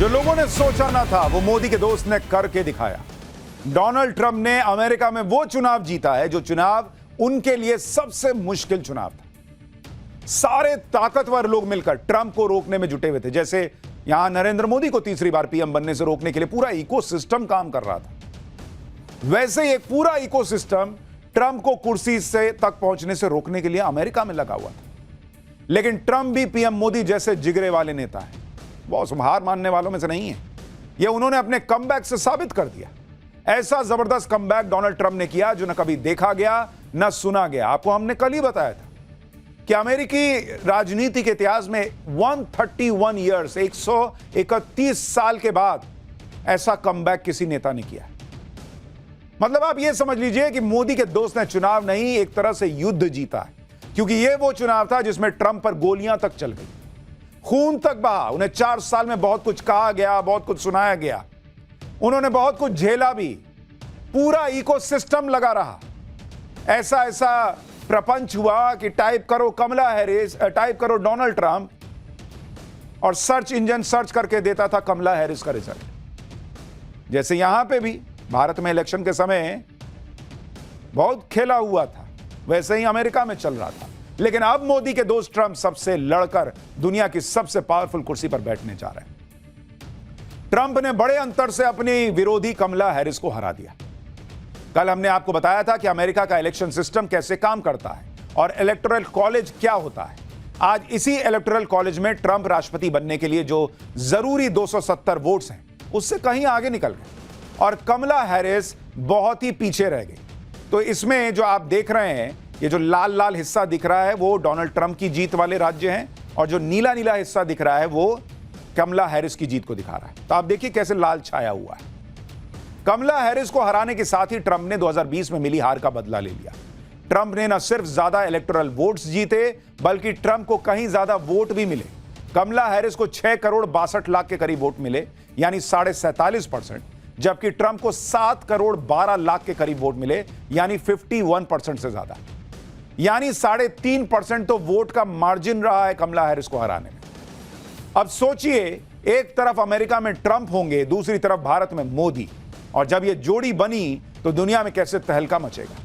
जो लोगों ने सोचा ना था वो मोदी के दोस्त ने करके दिखाया। डोनाल्ड ट्रंप ने अमेरिका में वो चुनाव जीता है जो चुनाव उनके लिए सबसे मुश्किल चुनाव था। सारे ताकतवर लोग मिलकर ट्रंप को रोकने में जुटे हुए थे। जैसे यहां नरेंद्र मोदी को तीसरी बार पीएम बनने से रोकने के लिए पूरा इकोसिस्टम काम कर रहा था, वैसे ही एक पूरा इकोसिस्टम ट्रंप को कुर्सी से तक पहुंचने से रोकने के लिए अमेरिका में लगा हुआ था। लेकिन ट्रंप भी पीएम मोदी जैसे जिगरे वाले नेता है, वो हार मानने वालों में से नहीं है। यह उन्होंने अपने कमबैक से साबित कर दिया। ऐसा जबरदस्त कमबैक डोनाल्ड ट्रंप ने किया जो न कभी देखा गया न सुना गया। आपको हमने कल ही बताया था कि अमेरिकी राजनीति के इतिहास में 131 ईयर्स 131 साल के बाद ऐसा कमबैक किसी नेता ने किया। मतलब आप यह समझ लीजिए कि मोदी के दोस्त ने चुनाव नहीं, एक तरह से युद्ध जीता है, क्योंकि यह वो चुनाव था जिसमें ट्रंप पर गोलियां तक चल गई, खून तक बहा। उन्हें 4 साल में बहुत कुछ कहा गया, बहुत कुछ सुनाया गया, उन्होंने बहुत कुछ झेला भी। पूरा इकोसिस्टम लगा रहा। ऐसा ऐसा प्रपंच हुआ कि टाइप करो कमला हैरिस, टाइप करो डोनाल्ड ट्रंप, और सर्च इंजन सर्च करके देता था कमला हैरिस का रिजल्ट। जैसे यहां पे भी भारत में इलेक्शन के समय बहुत खेला हुआ था, वैसे ही अमेरिका में चल रहा था। लेकिन अब मोदी के दोस्त ट्रंप सबसे लड़कर दुनिया की सबसे पावरफुल कुर्सी पर बैठने जा रहे हैं। ट्रंप ने बड़े अंतर से अपनी विरोधी कमला हैरिस को हरा दिया। कल हमने आपको बताया था कि अमेरिका का इलेक्शन सिस्टम कैसे काम करता है और इलेक्टोरल कॉलेज क्या होता है। आज इसी इलेक्टोरल कॉलेज में ट्रंप राष्ट्रपति बनने के लिए जो जरूरी 270 वोट्स हैं, उससे कहीं आगे निकल गए और कमला हैरिस बहुत ही पीछे रह गई। तो इसमें जो आप देख रहे हैं, ये जो लाल लाल हिस्सा दिख रहा है वो डोनाल्ड ट्रंप की जीत वाले राज्य हैं, और जो नीला नीला हिस्सा दिख रहा है वो कमला हैरिस की जीत को दिखा रहा है। तो आप देखिए कैसे लाल छाया हुआ है। कमला हैरिस को हराने के साथ ही ट्रंप ने 2020 में मिली हार का बदला ले लिया। ट्रंप ने न सिर्फ ज्यादा इलेक्टोरल वोट्स जीते, बल्कि ट्रंप को कहीं ज्यादा वोट भी मिले। कमला हैरिस को 6 करोड़ 62 लाख के करीब वोट मिले, यानी 47.5%, जबकि ट्रंप को 7 करोड़ 12 लाख के करीब वोट मिले, यानी 51% से ज्यादा, यानी 3.5% तो वोट का मार्जिन रहा है कमला हैरिस को हराने में। अब सोचिए, एक तरफ अमेरिका में ट्रंप होंगे, दूसरी तरफ भारत में मोदी, और जब यह जोड़ी बनी तो दुनिया में कैसे तहलका मचेगा,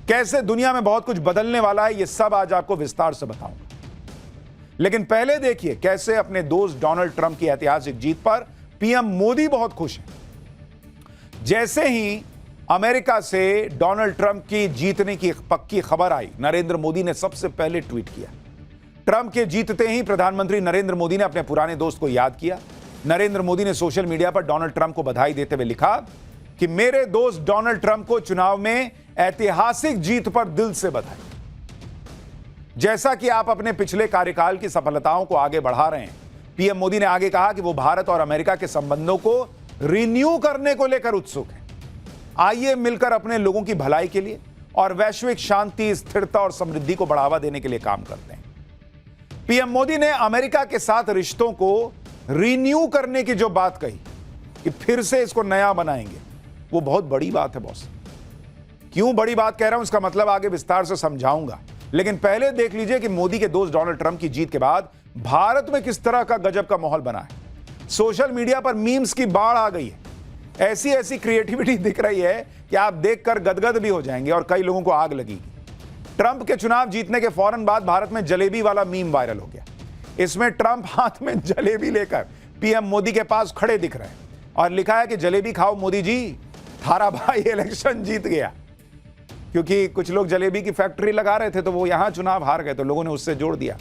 कैसे दुनिया में बहुत कुछ बदलने वाला है, यह सब आज आपको विस्तार से बताऊंगा। लेकिन पहले देखिए कैसे अपने दोस्त डोनाल्ड ट्रंप की ऐतिहासिक जीत पर पीएम मोदी बहुत खुश हैं। जैसे ही अमेरिका से डोनाल्ड ट्रंप की जीतने की पक्की खबर आई, नरेंद्र मोदी ने सबसे पहले ट्वीट किया। ट्रंप के जीतते ही प्रधानमंत्री नरेंद्र मोदी ने अपने पुराने दोस्त को याद किया। नरेंद्र मोदी ने सोशल मीडिया पर डोनाल्ड ट्रंप को बधाई देते हुए लिखा कि मेरे दोस्त डोनाल्ड ट्रंप को चुनाव में ऐतिहासिक जीत पर दिल से बधाई। जैसा कि आप अपने पिछले कार्यकाल की सफलताओं को आगे बढ़ा रहे हैं, पीएम मोदी ने आगे कहा कि वो भारत और अमेरिका के संबंधों को रिन्यू करने को लेकर उत्सुक है। आइए मिलकर अपने लोगों की भलाई के लिए और वैश्विक शांति, स्थिरता और समृद्धि को बढ़ावा देने के लिए काम करते हैं। पीएम मोदी ने अमेरिका के साथ रिश्तों को रिन्यू करने की जो बात कही कि फिर से इसको नया बनाएंगे, वो बहुत बड़ी बात है बॉस। क्यों बड़ी बात कह रहा हूं, इसका मतलब आगे विस्तार से समझाऊंगा। लेकिन पहले देख लीजिए कि मोदी के दोस्त डोनाल्ड ट्रंप की जीत के बाद भारत में किस तरह का गजब का माहौल बना है। सोशल मीडिया पर मीम्स की बाढ़ आ गई है। ऐसी ऐसी क्रिएटिविटी दिख रही है कि आप देखकर गदगद भी हो जाएंगे और कई लोगों को आग लगेगी। ट्रंप के चुनाव जीतने के फौरन बाद भारत में जलेबी वाला मीम वायरल हो गया। इसमें ट्रंप हाथ में जलेबी लेकर पीएम मोदी के पास खड़े दिख रहे हैं और लिखा है कि जलेबी खाओ मोदी जी, थारा भाई इलेक्शन जीत गया। क्योंकि कुछ लोग जलेबी की फैक्ट्री लगा रहे थे तो वो यहां चुनाव हार गए, तो लोगों ने उससे जोड़ दिया।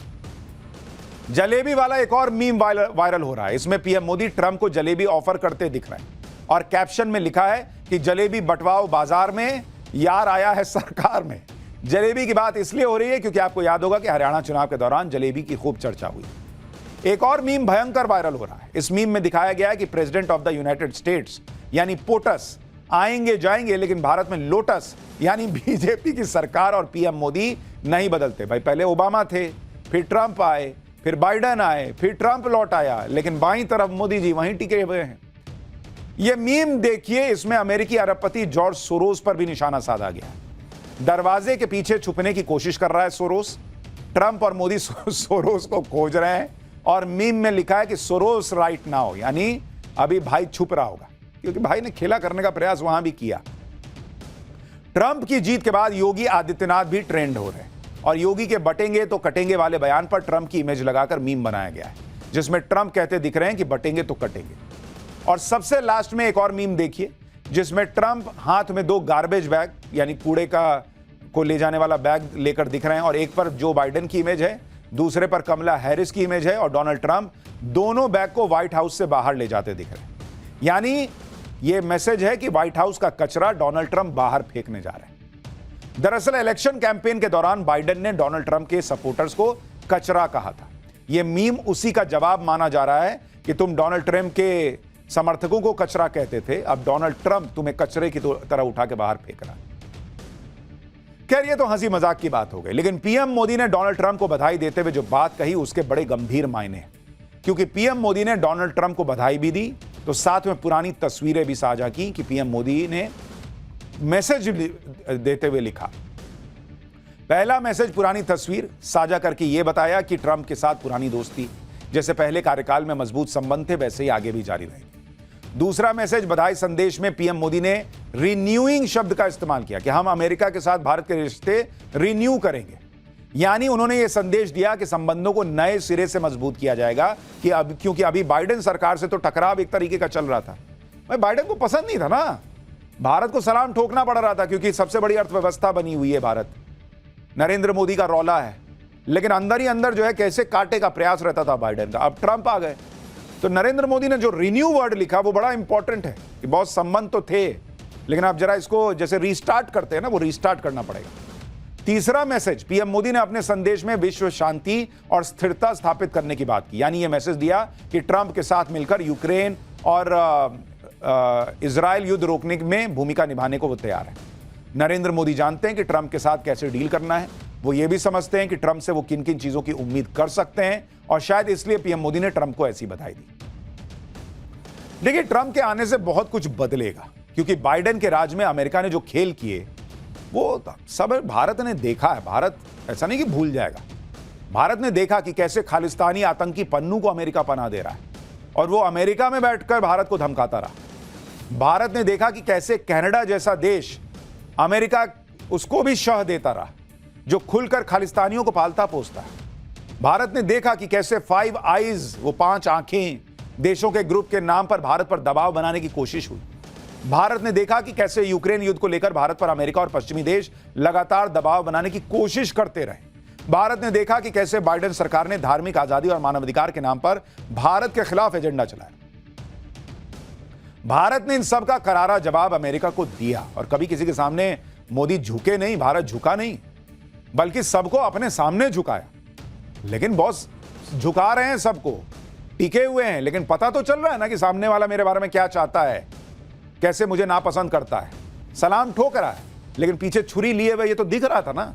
जलेबी वाला एक और मीम वायरल हो रहा है। इसमें पीएम मोदी ट्रंप को जलेबी ऑफर करते दिख रहे हैं और कैप्शन में लिखा है कि जलेबी बंटवाओ बाजार में, यार आया है सरकार में। जलेबी की बात इसलिए हो रही है क्योंकि आपको याद होगा कि हरियाणा चुनाव के दौरान जलेबी की खूब चर्चा हुई। एक और मीम भयंकर वायरल हो रहा है। इस मीम में दिखाया गया है कि president of the United states यानी पोटस आएंगे जाएंगे, लेकिन भारत में लोटस यानी बीजेपी की सरकार और पीएम मोदी नहीं बदलते। भाई पहले ओबामा थे, फिर ट्रंप आए, फिर बाइडेन आए, फिर ट्रंप लौट आया, लेकिन बाईं तरफ मोदी जी वहीं टिके हुए हैं। यह मीम देखिए, इसमें अमेरिकी अरबपति जॉर्ज सोरोस पर भी निशाना साधा गया है। दरवाजे के पीछे छुपने की कोशिश कर रहा है सोरोस। ट्रंप और मोदी सोरोस को खोज रहे हैं और मीम में लिखा है कि सोरोस राइट नाउ, यानी अभी भाई छुप रहा होगा, क्योंकि भाई ने खेला करने का प्रयास वहां भी किया। ट्रंप की जीत के बाद योगी आदित्यनाथ भी ट्रेंड हो रहे हैं और योगी के बटेंगे तो कटेंगे वाले बयान पर ट्रंप की इमेज लगाकर मीम बनाया गया है, जिसमें ट्रंप कहते दिख रहे हैं कि बटेंगे तो कटेंगे। और सबसे लास्ट में एक और मीम देखिए, जिसमें ट्रंप हाथ में 2 गार्बेज बैग यानी कूड़े को ले जाने वाला बैग लेकर दिख रहे हैं, और एक पर जो बाइडेन की इमेज है, दूसरे पर कमला हैरिस की इमेज है, और डोनाल्ड ट्रंप दोनों बैग को व्हाइट हाउस से बाहर ले जाते दिख रहे हैं। यानी यह मैसेज है कि व्हाइट हाउस का कचरा डोनाल्ड ट्रंप बाहर फेंकने जा रहे हैं। दरअसल इलेक्शन कैंपेन के दौरान बाइडेन ने डोनाल्ड ट्रंप के सपोर्टर्स को कचरा कहा था। यह मीम उसी का जवाब माना जा रहा है कि तुम डोनाल्ड ट्रंप के समर्थकों को कचरा कहते थे, अब डोनाल्ड ट्रंप तुम्हें कचरे की तरह उठा के बाहर फेंक रहा है। खैर, ये तो हंसी मजाक की बात हो गई, लेकिन पीएम मोदी ने डोनाल्ड ट्रंप को बधाई देते हुए जो बात कही उसके बड़े गंभीर मायने हैं। क्योंकि पीएम मोदी ने डोनाल्ड ट्रंप को बधाई भी दी, तो साथ में पुरानी तस्वीरें भी साझा की कि पीएम मोदी ने मैसेज देते हुए लिखा। पहला मैसेज पुरानी तस्वीर साझा करके यह बताया कि ट्रंप के साथ पुरानी दोस्ती जैसे पहले कार्यकाल में मजबूत संबंध थे, वैसे ही आगे भी जारी रहेगी। दूसरा मैसेज बधाई संदेश में पीएम मोदी ने रिन्यूइंग शब्द का इस्तेमाल किया कि हम अमेरिका के साथ भारत के रिश्ते रिन्यू करेंगे। यानी उन्होंने यह संदेश दिया कि संबंधों को नए सिरे से मजबूत किया जाएगा, कि अब क्योंकि अभी बाइडेन सरकार से तो टकराव एक तरीके का चल रहा था। भाई बाइडेन को पसंद नहीं था ना, भारत को सलाम ठोकना पड़ रहा था, क्योंकि सबसे बड़ी अर्थव्यवस्था बनी हुई है भारत, नरेंद्र मोदी का रौला है, लेकिन अंदर ही अंदर जो है कैसे काटे का प्रयास रहता था बाइडेन का। अब ट्रंप आ गए तो नरेंद्र मोदी ने जो रिन्यू वर्ड लिखा वो बड़ा इंपॉर्टेंट है कि बहुत संबंध तो थे, लेकिन अब जरा इसको जैसे रीस्टार्ट करते हैं ना, वो रीस्टार्ट करना पड़ेगा। तीसरा मैसेज, पीएम मोदी ने अपने संदेश में विश्व शांति और स्थिरता स्थापित करने की बात की। यानी यह मैसेज दिया कि ट्रंप के साथ मिलकर यूक्रेन और इजराइल युद्ध रोकने में भूमिका निभाने को वो तैयार है। नरेंद्र मोदी जानते हैं कि ट्रंप के साथ कैसे डील करना है, वो ये भी समझते हैं कि ट्रंप से वो किन किन चीजों की उम्मीद कर सकते हैं, और शायद इसलिए पीएम मोदी ने ट्रंप को ऐसी बधाई दी। देखिए, ट्रंप के आने से बहुत कुछ बदलेगा, क्योंकि बाइडेन के राज में अमेरिका ने जो खेल किए वो सब भारत ने देखा है। भारत ऐसा नहीं कि भूल जाएगा, भारत ने देखा कि कैसे खालिस्तानी आतंकी पन्नू को अमेरिका पनाह दे रहा है, और वो अमेरिका में बैठकर भारत को धमकाता रहा। भारत ने देखा कि कैसे कनाडा जैसा देश अमेरिका उसको भी शह देता रहा, जो खुलकर खालिस्तानियों को पालता पोसता है। भारत ने देखा कि कैसे 5 आइज, वो 5 आंखें देशों के ग्रुप के नाम पर भारत पर दबाव बनाने की कोशिश हुई। भारत ने देखा कि कैसे यूक्रेन युद्ध को लेकर भारत पर अमेरिका और पश्चिमी देश लगातार दबाव बनाने की कोशिश करते रहे। भारत ने देखा कि कैसे बाइडेन सरकार ने धार्मिक आजादी और मानवाधिकार के नाम पर भारत के खिलाफ एजेंडा चलाया। भारत ने इन सब का करारा जवाब अमेरिका को दिया, और कभी किसी के सामने मोदी झुके नहीं, भारत झुका नहीं, बल्कि सबको अपने सामने झुकाया। लेकिन बॉस झुका रहे हैं, सबको टिके हुए हैं, लेकिन पता तो चल रहा है ना कि सामने वाला मेरे बारे में क्या चाहता है, कैसे मुझे नापसंद करता है। सलाम ठोक रहा है, लेकिन पीछे छुरी लिए हुए ये तो दिख रहा था ना।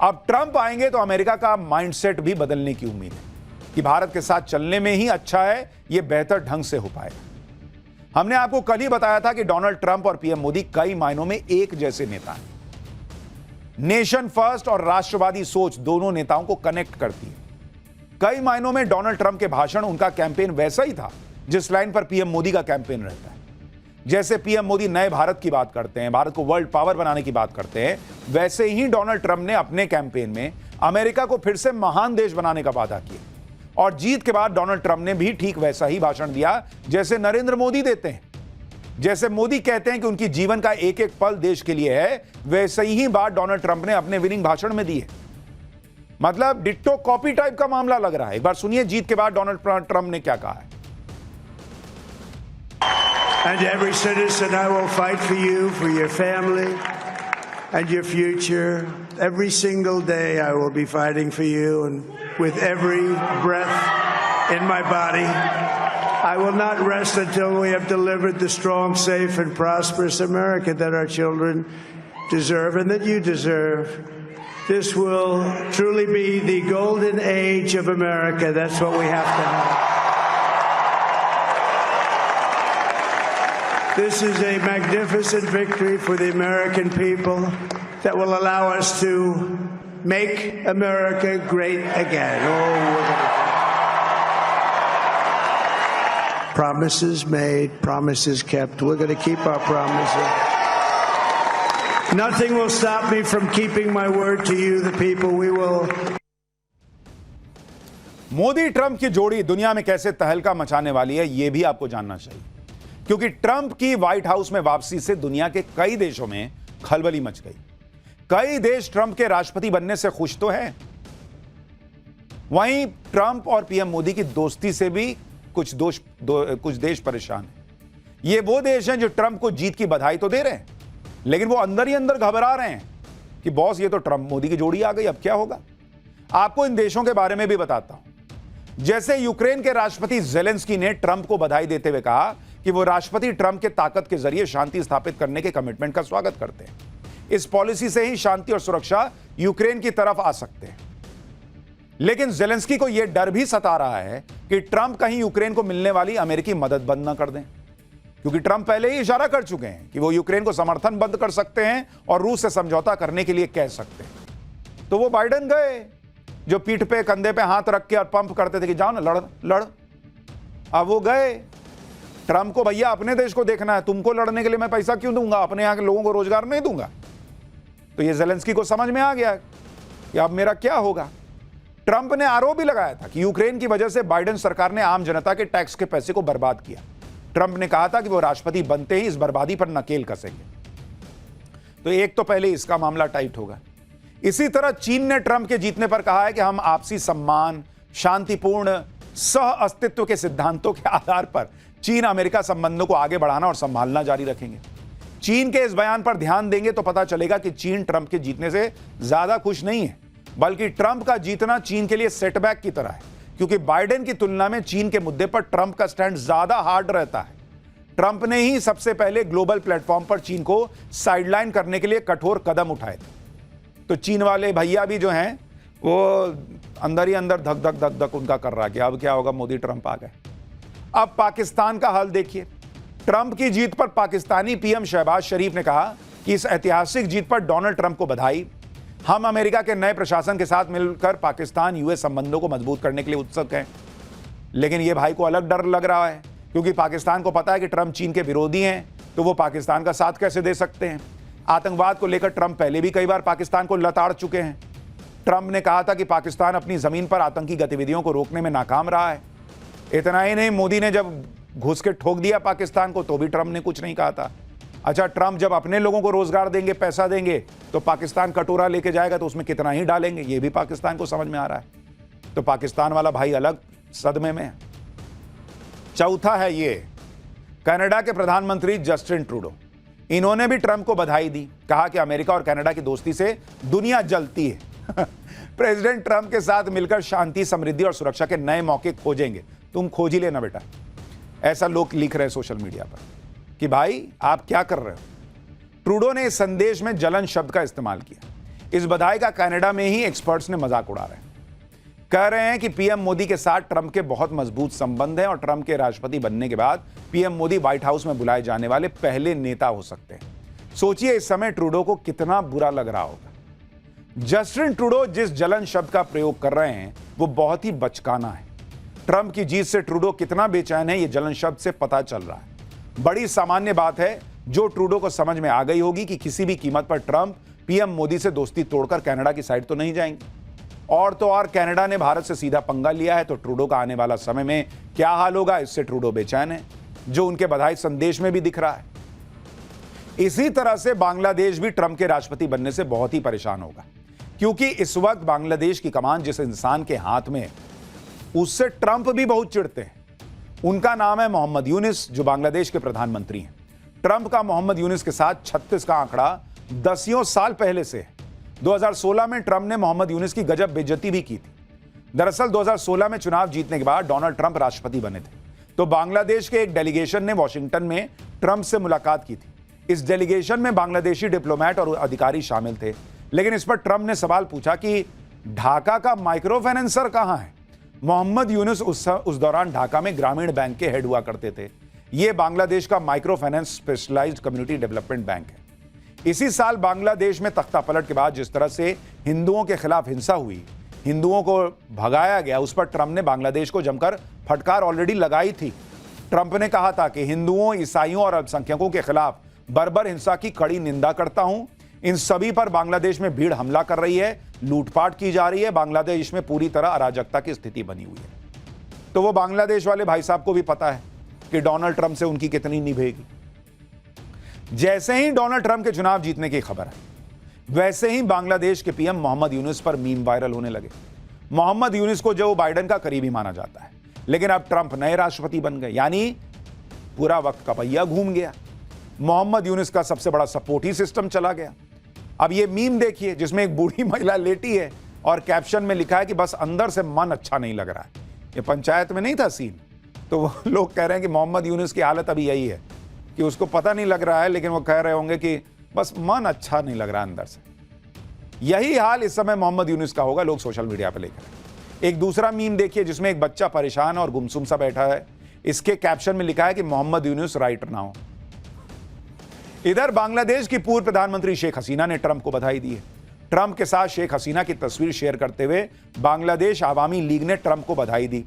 अब ट्रंप आएंगे तो अमेरिका का माइंडसेट भी बदलने की उम्मीद है कि भारत के साथ चलने में ही अच्छा है, यह बेहतर ढंग से हो पाएगा। हमने आपको कल ही बताया था कि डोनाल्ड ट्रंप और पीएम मोदी कई मायनों में एक जैसे नेता हैं। नेशन फर्स्ट और राष्ट्रवादी सोच दोनों नेताओं को कनेक्ट करती है। कई मायनों में डोनाल्ड ट्रंप के भाषण, उनका कैंपेन वैसा ही था जिस लाइन पर पीएम मोदी का कैंपेन रहता है। जैसे पीएम मोदी नए भारत की बात करते हैं, भारत को वर्ल्ड पावर बनाने की बात करते हैं, वैसे ही डोनाल्ड ट्रंप ने अपने कैंपेन में अमेरिका को फिर से महान देश बनाने का वादा किया। और जीत के बाद डोनाल्ड ट्रंप ने भी ठीक वैसा ही भाषण दिया जैसे नरेंद्र मोदी देते हैं। जैसे मोदी कहते हैं कि उनकी जीवन का एक एक पल देश के लिए है, वैसे ही बात डोनाल्ड ट्रंप ने अपने विनिंग भाषण में दी है। मतलब डिट्टो कॉपी टाइप का मामला लग रहा है। एक बार सुनिए जीत के बाद डोनाल्ड ट्रंप ने क्या कहा है। And every citizen, I will fight for you, for your family, and your future. Every single day, I will be fighting for you, and with every breath in my body, I will not rest until we have delivered the strong, safe, and prosperous America that our children deserve and that you deserve. This will truly be the golden age of America. That's what we have to have. This is a magnificent victory for the American people that will allow us to make America great again. Promises made, promises kept. We're going to keep our promises. Nothing will stop me from keeping my word to you, the people. We will. Modi Trump की जोड़ी दुनिया में कैसे तहलका मचाने वाली है, यह भी आपको जानना चाहिए, क्योंकि ट्रंप की व्हाइट हाउस में वापसी से दुनिया के कई देशों में खलबली मच गई। कई देश ट्रंप के राष्ट्रपति बनने से खुश तो हैं, वहीं ट्रंप और पीएम मोदी की दोस्ती से भी कुछ देश परेशान हैं। ये वो देश हैं जो ट्रंप को जीत की बधाई तो दे रहे हैं, लेकिन वो अंदर ही अंदर घबरा रहे हैं कि बॉस, ये तो ट्रंप मोदी की जोड़ी आ गई, अब क्या होगा। आपको इन देशों के बारे में भी बताता हूं। जैसे यूक्रेन के राष्ट्रपति जेलेंस्की ने ट्रंप को बधाई देते हुए कहा कि वो राष्ट्रपति ट्रंप के ताकत के जरिए शांति स्थापित करने के कमिटमेंट का स्वागत करते हैं। इस पॉलिसी से ही शांति और सुरक्षा यूक्रेन की तरफ आ सकते हैं। लेकिन जेलेंस्की को यह डर भी सता रहा है कि ट्रंप कहीं यूक्रेन को मिलने वाली अमेरिकी मदद बंद न कर दें, क्योंकि ट्रंप पहले ही इशारा कर चुके हैं कि वो यूक्रेन को समर्थन बंद कर सकते हैं और रूस से समझौता करने के लिए कह सकते हैं। तो वो बाइडेन गए, जो पीठ पे कंधे पे हाथ रख के और पंप करते थे कि जाओ ना, लड़। अब वो गए। ट्रंप को भैया अपने देश को देखना है, तुमको लड़ने के लिए मैं पैसा क्यों दूंगा, अपने यहां के लोगों को रोजगार नहीं दूंगा। तो ये जेलेंस्की को समझ में आ गया कि अब मेरा क्या होगा। ट्रंप ने आरोप भी लगाया था कि यूक्रेन की वजह से बाइडेन सरकार ने आम जनता के टैक्स के पैसे को बर्बाद किया। ट्रंप ने कहा था कि वो राष्ट्रपति बनते ही इस बर्बादी पर नकेल कसेंगे। तो एक तो पहले इसका मामला टाइट होगा। इसी तरह चीन ने ट्रंप के जीतने पर कहा है कि हम आपसी सम्मान, शांतिपूर्ण सह अस्तित्व के सिद्धांतों के आधार पर चीन अमेरिका संबंधों को आगे बढ़ाना और संभालना जारी रखेंगे। चीन के इस बयान पर ध्यान देंगे तो पता चलेगा कि चीन ट्रंप के जीतने से ज्यादा खुश नहीं है, बल्कि ट्रंप का जीतना चीन के लिए सेटबैक की तरह है, क्योंकि बाइडेन की तुलना में चीन के मुद्दे पर ट्रंप का स्टैंड ज्यादा हार्ड रहता है। ट्रंप ने ही सबसे पहले ग्लोबल प्लेटफॉर्म पर चीन को साइडलाइन करने के लिए कठोर कदम उठाए थे। तो चीन वाले भैया भी जो हैं वो अंदर ही अंदर धक धक उनका कर रहा है कि अब क्या होगा, मोदी ट्रंप आ गए। अब पाकिस्तान का हाल देखिए। ट्रंप की जीत पर पाकिस्तानी पीएम शहबाज शरीफ ने कहा कि इस ऐतिहासिक जीत पर डोनाल्ड ट्रंप को बधाई। हम अमेरिका के नए प्रशासन के साथ मिलकर पाकिस्तान यूएस संबंधों को मजबूत करने के लिए उत्सुक हैं। लेकिन यह भाई को अलग डर लग रहा है, क्योंकि पाकिस्तान को पता है कि ट्रंप चीन के विरोधी हैं, तो वो पाकिस्तान का साथ कैसे दे सकते हैं। आतंकवाद को लेकर ट्रंप पहले भी कई बार पाकिस्तान को लताड़ चुके हैं। ट्रंप ने कहा था कि पाकिस्तान अपनी जमीन पर आतंकी गतिविधियों को रोकने में नाकाम रहा है। इतना ही नहीं, मोदी ने जब घुस के ठोक दिया पाकिस्तान को तो भी ट्रंप ने कुछ नहीं कहा था। अच्छा, ट्रंप जब अपने लोगों को रोजगार देंगे, पैसा देंगे, तो पाकिस्तान कटोरा लेके जाएगा तो उसमें कितना ही डालेंगे, ये भी पाकिस्तान को समझ में आ रहा है। तो पाकिस्तान वाला भाई अलग सदमे में है। चौथा है ये कनाडा के प्रधानमंत्री जस्टिन ट्रूडो। इन्होंने भी ट्रंप को बधाई दी, कहा कि अमेरिका और कनाडा की दोस्ती से दुनिया जलती है। प्रेसिडेंट ट्रंप के साथ मिलकर शांति, समृद्धि और सुरक्षा के नए मौके खोजेंगे। तुम खोज ही लेना बेटा, ऐसा लोग लिख रहे हैं सोशल मीडिया पर कि भाई आप क्या कर रहे हो। ट्रूडो ने इस संदेश में जलन शब्द का इस्तेमाल किया। इस बधाई का कनाडा में ही एक्सपर्ट्स ने मजाक उड़ा रहे हैं। कह रहे हैं कि पीएम मोदी के साथ ट्रंप के बहुत मजबूत संबंध हैं और ट्रंप के राष्ट्रपति बनने के बाद पीएम मोदी व्हाइट हाउस में बुलाए जाने वाले पहले नेता हो सकते हैं। सोचिए इस समय ट्रूडो को कितना बुरा लग रहा होगा। जस्टिन ट्रूडो जिस जलन शब्द का प्रयोग कर रहे हैं वो बहुत ही बचकाना है। ट्रंप की जीत से ट्रूडो कितना बेचैन है, ये जलन शब्द से पता चल रहा है। बड़ी सामान्य बात है जो ट्रूडो को समझ में आ गई होगी कि किसी भी कीमत पर ट्रंप पीएम मोदी से दोस्ती तोड़कर कनाडा की साइड तो नहीं जाएंगे। और तो और कनाडा ने भारत से सीधा पंगा लिया है, तो ट्रूडो का आने वाला समय में क्या हाल होगा, इससे ट्रूडो बेचैन है, जो उनके बधाई संदेश में भी दिख रहा है। इसी तरह से बांग्लादेश भी ट्रंप के राष्ट्रपति बनने से बहुत ही परेशान होगा, क्योंकि इस वक्त बांग्लादेश की कमान जिस इंसान के हाथ में है उससे ट्रंप भी बहुत चिढ़ते हैं। उनका नाम है मोहम्मद यूनिस, जो बांग्लादेश के प्रधानमंत्री हैं। ट्रंप का मोहम्मद यूनिस के साथ 36 का आंकड़ा दसियों साल पहले से है। 2016 में ट्रंप ने मोहम्मद यूनिस की गजब बेइज्जती भी की थी। दरअसल 2016 में चुनाव जीतने के बाद डोनाल्ड ट्रंप राष्ट्रपति बने थे, तो बांग्लादेश के एक डेलीगेशन ने वॉशिंगटन में ट्रंप से मुलाकात की थी। इस डेलीगेशन में बांग्लादेशी डिप्लोमेट और अधिकारी शामिल थे, लेकिन इस पर ट्रंप ने सवाल पूछा कि ढाका का माइक्रो फाइनेंसर कहां है। मोहम्मद यूनुस उस दौरान ढाका में ग्रामीण बैंक के हेड हुआ करते थे। यह बांग्लादेश का microfinance specialised community development bank है। इसी साल बांग्लादेश में तख्ता पलट के बाद जिस तरह से हिंदुओं के खिलाफ हिंसा हुई, हिंदुओं को भगाया गया, उस पर ट्रंप ने बांग्लादेश को जमकर फटकार ऑलरेडी लगाई थी। ट्रंप ने कहा था कि हिंदुओं, ईसाइयों और अल्पसंख्यकों के खिलाफ बर्बर हिंसा की कड़ी निंदा करता हूं। इन सभी पर बांग्लादेश में भीड़ हमला कर रही है, लूटपाट की जा रही है, बांग्लादेश में पूरी तरह अराजकता की स्थिति बनी हुई है। तो वो बांग्लादेश वाले भाई साहब को भी पता है कि डोनाल्ड ट्रंप से उनकी कितनी निभेगी। जैसे ही डोनाल्ड ट्रंप के चुनाव जीतने की खबर है, वैसे ही बांग्लादेश के पीएम मोहम्मद यूनुस पर मीम वायरल होने लगे। मोहम्मद यूनुस को जो बाइडेन का करीबी माना जाता है, लेकिन अब ट्रंप नए राष्ट्रपति बन गए, यानी पूरा वक्त का पहिया घूम गया। मोहम्मद यूनुस का सबसे बड़ा सपोर्टी सिस्टम चला गया। अब ये मीम देखिए जिसमें एक बूढ़ी महिला लेटी है और कैप्शन में लिखा है कि बस अंदर से मन अच्छा नहीं लग रहा है। ये पंचायत में नहीं था सीन, तो वो लोग कह रहे हैं कि मोहम्मद यूनुस की हालत अभी यही है कि उसको पता नहीं लग रहा है, लेकिन वो कह रहे होंगे कि बस मन अच्छा नहीं लग रहा अंदर से। यही हाल इस समय मोहम्मद यूनुस का होगा, लोग सोशल मीडिया पर लेकर। एक दूसरा मीम देखिए जिसमें एक बच्चा परेशान और गुमसुम सा बैठा है। इसके कैप्शन में लिखा है कि मोहम्मद यूनुस राइट नाउ। इधर बांग्लादेश की पूर्व प्रधानमंत्री शेख हसीना ने ट्रंप को बधाई दी है। ट्रंप के साथ शेख हसीना की तस्वीर शेयर करते हुए बांग्लादेश आवामी लीग ने ट्रंप को बधाई दी।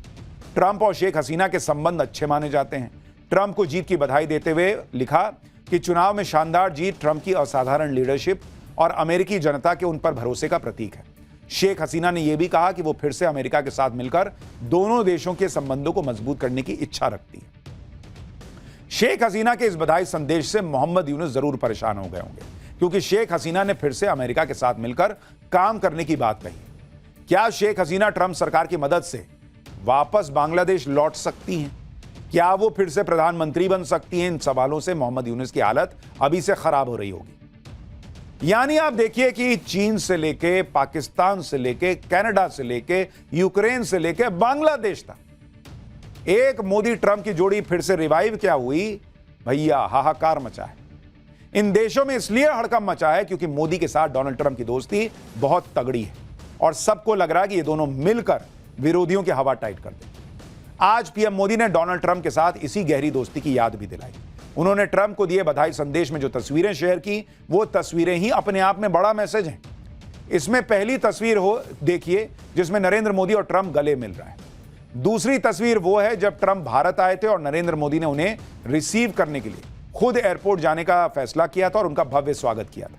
ट्रंप और शेख हसीना के संबंध अच्छे माने जाते हैं। ट्रंप को जीत की बधाई देते हुए लिखा कि चुनाव में शानदार जीत ट्रंप की असाधारण लीडरशिप और अमेरिकी जनता के उन पर भरोसे का प्रतीक है। शेख हसीना ने यह भी कहा कि वो फिर से अमेरिका के साथ मिलकर दोनों देशों के संबंधों को मजबूत करने की इच्छा रखती है। शेख हसीना के इस बधाई संदेश से मोहम्मद यूनुस जरूर परेशान हो गए होंगे, क्योंकि शेख हसीना ने फिर से अमेरिका के साथ मिलकर काम करने की बात कही। क्या शेख हसीना ट्रंप सरकार की मदद से वापस बांग्लादेश लौट सकती हैं? क्या वो फिर से प्रधानमंत्री बन सकती हैं? इन सवालों से मोहम्मद यूनुस की हालत अभी से खराब हो रही होगी। यानी आप देखिए कि चीन से लेके, पाकिस्तान से लेके, कनाडा से लेके, यूक्रेन से लेके बांग्लादेश तक एक मोदी ट्रंप की जोड़ी फिर से रिवाइव क्या हुई भैया, हाहाकार मचा है। इन देशों में इसलिए हड़कंप मचा है क्योंकि मोदी के साथ डोनाल्ड ट्रंप की दोस्ती बहुत तगड़ी है और सबको लग रहा है कि ये दोनों मिलकर विरोधियों की हवा टाइट कर दें। आज पीएम मोदी ने डोनाल्ड ट्रंप के साथ इसी गहरी दोस्ती की याद भी दिलाई। उन्होंने ट्रंप को दिए बधाई संदेश में जो तस्वीरें शेयर की, वो तस्वीरें ही अपने आप में बड़ा मैसेज हैं। इसमें पहली तस्वीर देखिए जिसमें नरेंद्र मोदी और ट्रंप गले मिल रहा है। दूसरी तस्वीर वो है जब ट्रंप भारत आए थे और नरेंद्र मोदी ने उन्हें रिसीव करने के लिए खुद एयरपोर्ट जाने का फैसला किया था और उनका भव्य स्वागत किया था।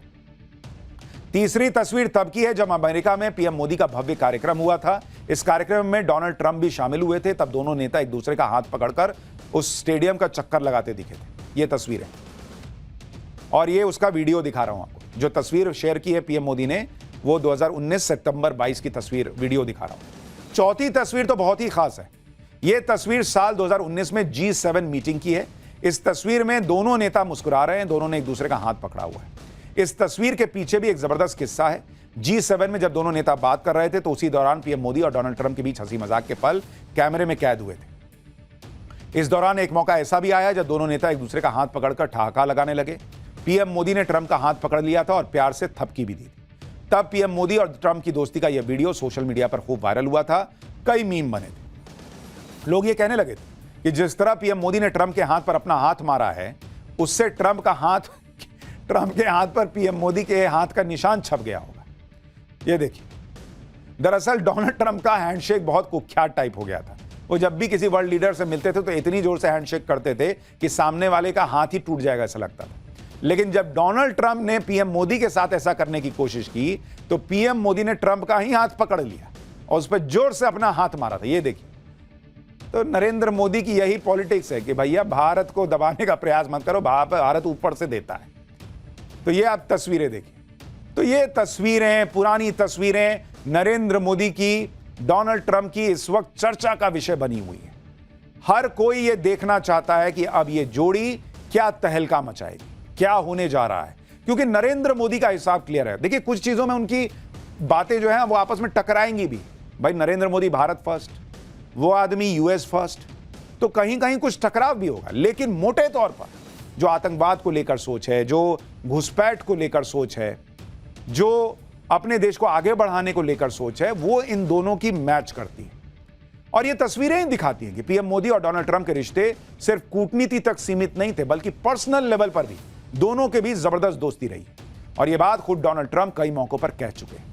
तीसरी तस्वीर तब की है जब अमेरिका में पीएम मोदी का भव्य कार्यक्रम हुआ था। इस कार्यक्रम में डोनाल्ड ट्रंप भी शामिल हुए थे। तब दोनों नेता एक दूसरे का हाथ पकड़कर उस स्टेडियम का चक्कर लगाते दिखे थे। ये तस्वीर है और ये उसका वीडियो दिखा रहा हूं आपको। जो तस्वीर शेयर की है पीएम मोदी ने, वो 2019 सितंबर 22 की तस्वीर वीडियो दिखा रहा हूं। चौथी तस्वीर तो बहुत ही खास है। यह तस्वीर साल 2019 में G7 मीटिंग की है। इस तस्वीर में दोनों नेता मुस्कुरा रहे हैं, दोनों ने एक दूसरे का हाथ पकड़ा हुआ है। इस तस्वीर के पीछे भी एक जबरदस्त किस्सा है। G7 में जब दोनों नेता बात कर रहे थे तो उसी दौरान पीएम मोदी और डोनाल्ड ट्रंप के बीच हंसी मजाक के पल कैमरे में कैद हुए थे। इस दौरान एक मौका ऐसा भी आया जब दोनों नेता एक दूसरे का हाथ पकड़कर ठहाका लगाने लगे। पीएम मोदी ने ट्रंप का हाथ पकड़ लिया था और प्यार से थपकी भी दी। तब पीएम मोदी और ट्रंप की दोस्ती का यह वीडियो सोशल मीडिया पर खूब वायरल हुआ था। कई मीम बने थे। लोग ये कहने लगे थे कि जिस तरह पीएम मोदी ने ट्रंप के हाथ पर अपना हाथ मारा है, उससे ट्रंप के हाथ पर पीएम मोदी के हाथ का निशान छप गया होगा। ये देखिए, दरअसल डोनाल्ड ट्रंप का हैंडशेक बहुत कुख्यात टाइप हो गया था। वो जब भी किसी वर्ल्ड लीडर से मिलते थे तो इतनी जोर से हैंडशेक करते थे कि सामने वाले का हाथ ही टूट जाएगा ऐसा लगता था। लेकिन जब डोनाल्ड ट्रंप ने पीएम मोदी के साथ ऐसा करने की कोशिश की तो पीएम मोदी ने ट्रंप का ही हाथ पकड़ लिया और उस पर जोर से अपना हाथ मारा था। ये देखिए, तो नरेंद्र मोदी की यही पॉलिटिक्स है कि भैया भारत को दबाने का प्रयास मत करो, भारत ऊपर से देता है। तो ये आप तस्वीरें देखिए। तो ये तस्वीरें, पुरानी तस्वीरें नरेंद्र मोदी की डोनाल्ड ट्रंप की इस वक्त चर्चा का विषय बनी हुई है। हर कोई ये देखना चाहता है कि अब ये जोड़ी क्या तहलका मचाएगी, क्या होने जा रहा है, क्योंकि नरेंद्र मोदी का हिसाब क्लियर है। देखिए, कुछ चीजों में उनकी बातें जो हैं वो आपस में टकराएंगी भी। भाई नरेंद्र मोदी भारत फर्स्ट, वो आदमी यूएस फर्स्ट, तो कहीं कहीं कुछ टकराव भी होगा। लेकिन मोटे तौर पर जो आतंकवाद को लेकर सोच है, जो घुसपैठ को लेकर सोच है, जो अपने देश को आगे बढ़ाने को लेकर सोच है, वो इन दोनों की मैच करती है। और ये तस्वीरें दिखाती हैं कि पीएम मोदी और डोनाल्ड ट्रंप के रिश्ते सिर्फ कूटनीति तक सीमित नहीं थे, बल्कि पर्सनल लेवल पर भी दोनों के बीच जबरदस्त दोस्ती रही। और ये बात खुद डोनाल्ड ट्रंप कई मौकों पर कह चुके हैं।